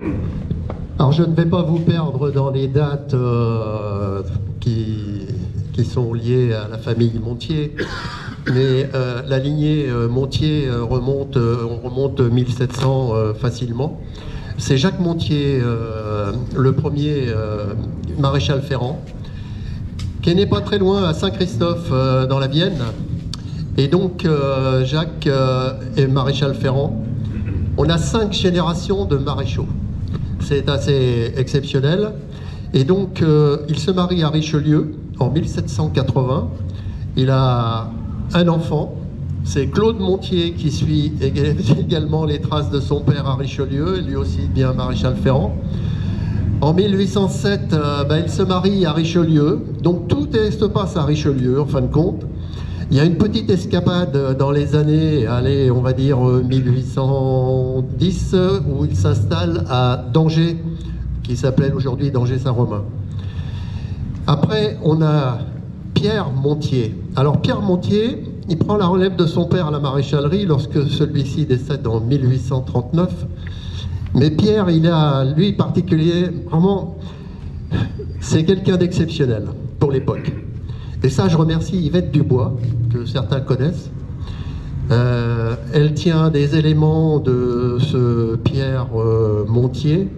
Alors je ne vais pas vous perdre dans les dates qui sont liées à la famille Montier, mais la lignée Montier on remonte 1700 facilement. C'est Jacques Montier, le premier maréchal Ferrand, qui est né pas très loin à Saint-Christophe dans la Vienne. Et donc Jacques est maréchal Ferrand. On a 5 générations de maréchaux. C'est assez exceptionnel. Et donc il se marie à Richelieu en 1780. Il a un enfant. C'est Claude Montier qui suit également les traces de son père à Richelieu, lui aussi bien maréchal Ferrand. En 1807, il se marie à Richelieu. Donc tout se passe à Richelieu en fin de compte. Il y a une petite escapade dans les années, allez, on va dire 1810, où il s'installe à Dangers, qui s'appelle aujourd'hui Dangers-Saint-Romain. Après, on a Pierre Montier. Alors Pierre Montier, il prend la relève de son père à la maréchalerie lorsque celui-ci décède en 1839. Mais Pierre, il a, lui, particulier, vraiment, c'est quelqu'un d'exceptionnel pour l'époque. Et ça, je remercie Yvette Dubois, que certains connaissent. Elle tient des éléments de ce Pierre Montier,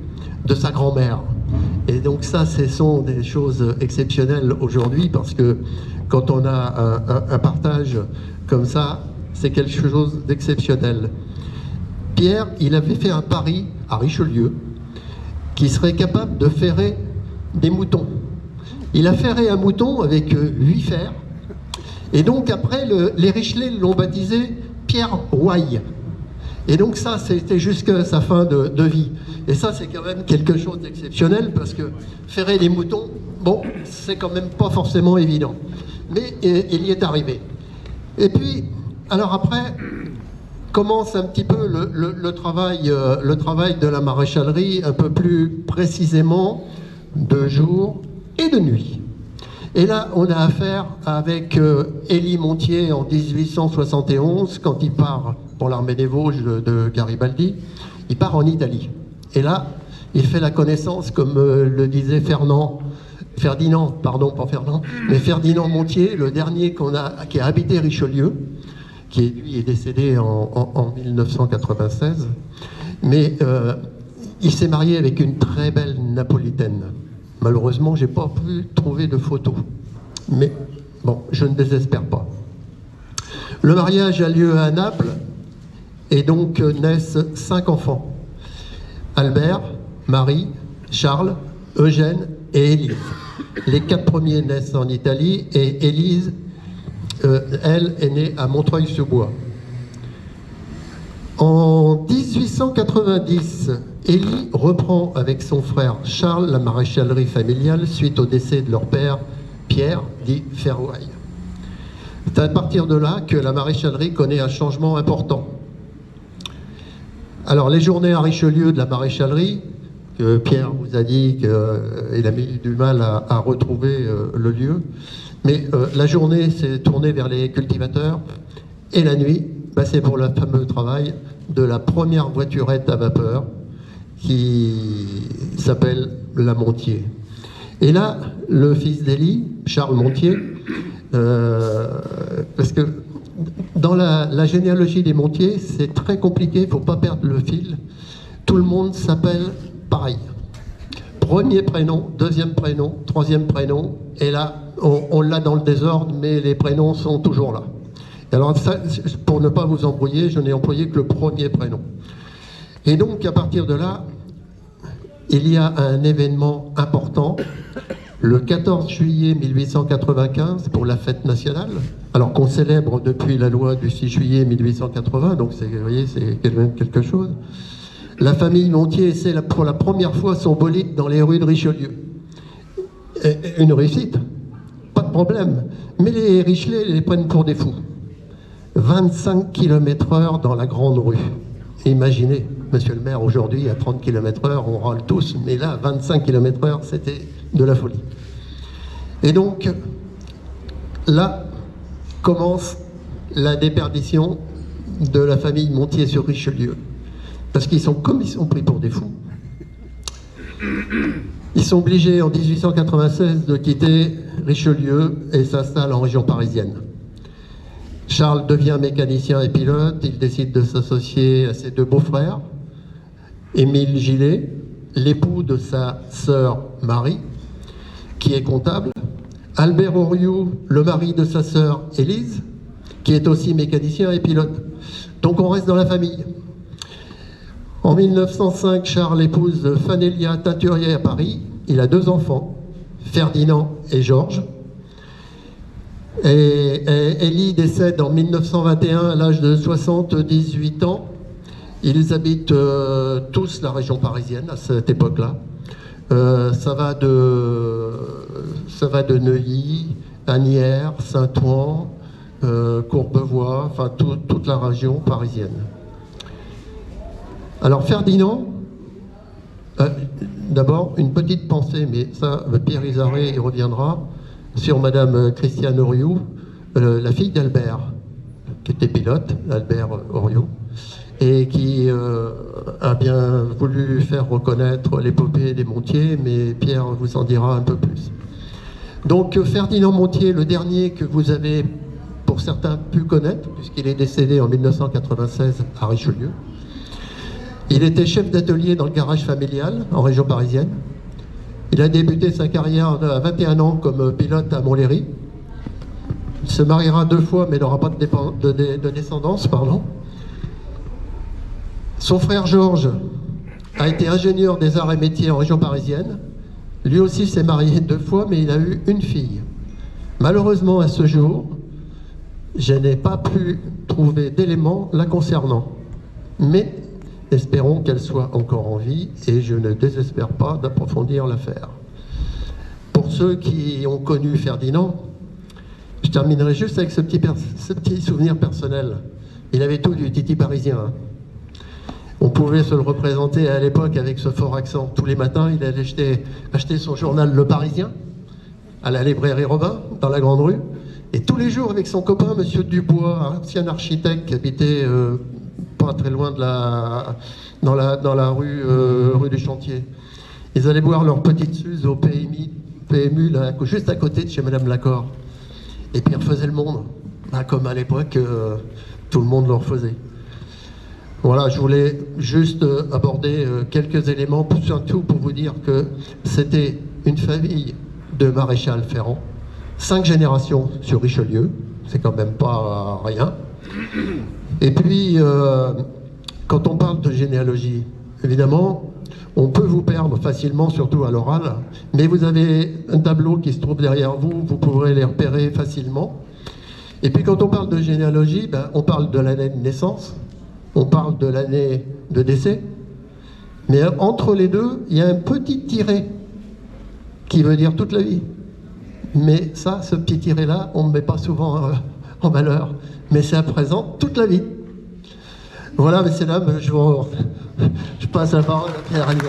de sa grand-mère. Et donc ça, ce sont des choses exceptionnelles aujourd'hui, parce que quand on a un partage comme ça, c'est quelque chose d'exceptionnel. Pierre, il avait fait un pari à Richelieu, qui serait capable de ferrer des moutons. Il a ferré un mouton avec 8 fers. Et donc après, les Richelais l'ont baptisé Pierre Rouaille. Et donc ça, c'était jusqu'à sa fin de vie. Et ça, c'est quand même quelque chose d'exceptionnel, parce que ferrer des moutons, bon, c'est quand même pas forcément évident. Mais il y est arrivé. Et puis, alors après, commence un petit peu le travail de la maréchalerie, un peu plus précisément, de jour et de nuit. Et là, on a affaire avec Élie Montier en 1871, quand il part pour l'armée des Vosges de Garibaldi, il part en Italie. Et là, il fait la connaissance, comme le disait Ferdinand Montier, le dernier qui a habité Richelieu, qui lui est décédé en 1996. Mais il s'est marié avec une très belle napolitaine. Malheureusement, je n'ai pas pu trouver de photos. Mais bon, je ne désespère pas. Le mariage a lieu à Naples, et donc naissent 5 enfants. Albert, Marie, Charles, Eugène et Élise. Les 4 premiers naissent en Italie, et Élise, elle, est née à Montreuil-sur-Bois. En 1890, Élie reprend avec son frère Charles la maréchalerie familiale suite au décès de leur père, Pierre, dit Ferrouaille. C'est à partir de là que la maréchalerie connaît un changement important. Alors les journées à Richelieu de la maréchalerie, que Pierre vous a dit qu'il a mis du mal à retrouver le lieu, mais la journée s'est tournée vers les cultivateurs, et la nuit, c'est pour le fameux travail de la première voiturette à vapeur qui s'appelle la Montier. Et là, le fils d'Élie, Charles Montier, parce que dans la généalogie des Montier, c'est très compliqué, il ne faut pas perdre le fil. Tout le monde s'appelle pareil. Premier prénom, deuxième prénom, troisième prénom, et là, on l'a dans le désordre, mais les prénoms sont toujours là. Alors ça, pour ne pas vous embrouiller, je n'ai employé que le premier prénom. Et donc à partir de là, il y a un événement important, le 14 juillet 1895, pour la fête nationale, alors qu'on célèbre depuis la loi du 6 juillet 1880, donc vous voyez, c'est quelque chose. La famille Montier essaie pour la première fois son bolide dans les rues de Richelieu. Et une réussite, pas de problème, mais les Richelais les prennent pour des fous. 25 km/h dans la grande rue. Imaginez, monsieur le maire, aujourd'hui, à 30 km/h, on râle tous, mais là, 25 km/h, c'était de la folie. Et donc, là commence la déperdition de la famille Montier sur Richelieu. Parce qu'ils sont, comme ils sont pris pour des fous, Ils sont obligés en 1896 de quitter Richelieu et s'installent en région parisienne. Charles devient mécanicien et pilote, il décide de s'associer à ses deux beaux-frères, Émile Gillet, l'époux de sa sœur Marie, qui est comptable, Albert Oriou, le mari de sa sœur Élise, qui est aussi mécanicien et pilote. Donc on reste dans la famille. En 1905, Charles épouse Fanélia Teinturier à Paris. Il a 2 enfants, Ferdinand et Georges. Et Élie décède en 1921 à l'âge de 78 ans. Ils habitent tous la région parisienne à cette époque-là. Ça va de Neuilly, Asnières, Saint-Ouen, Courbevoie, enfin toute la région parisienne. Alors Ferdinand, d'abord une petite pensée, mais ça Pierre Isaré y reviendra, sur Madame Christiane Oriou, la fille d'Albert, qui était pilote, Albert Oriou, et qui a bien voulu faire reconnaître l'épopée des Montiers, mais Pierre vous en dira un peu plus. Donc Ferdinand Montier, le dernier que vous avez pour certains pu connaître, puisqu'il est décédé en 1996 à Richelieu. Il était chef d'atelier dans le garage familial en région parisienne. Il a débuté sa carrière à 21 ans comme pilote à Montlhéry. Il se mariera 2 fois mais n'aura pas de descendance. Son frère Georges a été ingénieur des arts et métiers en région parisienne. Lui aussi s'est marié 2 fois mais il a eu une fille. Malheureusement à ce jour, je n'ai pas pu trouver d'éléments la concernant. Mais espérons qu'elle soit encore en vie et je ne désespère pas d'approfondir l'affaire. Pour ceux qui ont connu Ferdinand, je terminerai juste avec ce petit souvenir personnel. Il avait tout du titi parisien. On pouvait se le représenter à l'époque avec ce fort accent. Tous les matins, il allait acheter son journal Le Parisien à la librairie Robin, dans la Grande Rue. Et tous les jours, avec son copain, Monsieur Dubois, ancien architecte qui habitait pas très loin de dans la rue du Chantier. Ils allaient boire leur petite suze au PMU là, juste à côté de chez Madame Lacor. Et puis ils refaisaient le monde, comme à l'époque, tout le monde le refaisait. Voilà, je voulais juste aborder quelques éléments, surtout pour vous dire que c'était une famille de maréchal Ferrand, 5 générations sur Richelieu, c'est quand même pas rien. Et puis, quand on parle de généalogie, évidemment, on peut vous perdre facilement, surtout à l'oral, mais vous avez un tableau qui se trouve derrière vous, vous pourrez les repérer facilement. Et puis quand on parle de généalogie, on parle de l'année de naissance, on parle de l'année de décès, mais entre les deux, il y a un petit tiret qui veut dire toute la vie. Mais ça, ce petit tiret-là, on ne met pas souvent en valeur, mais c'est à présent toute la vie. Voilà, messieurs, dames, je passe la parole à Pierre Alliot.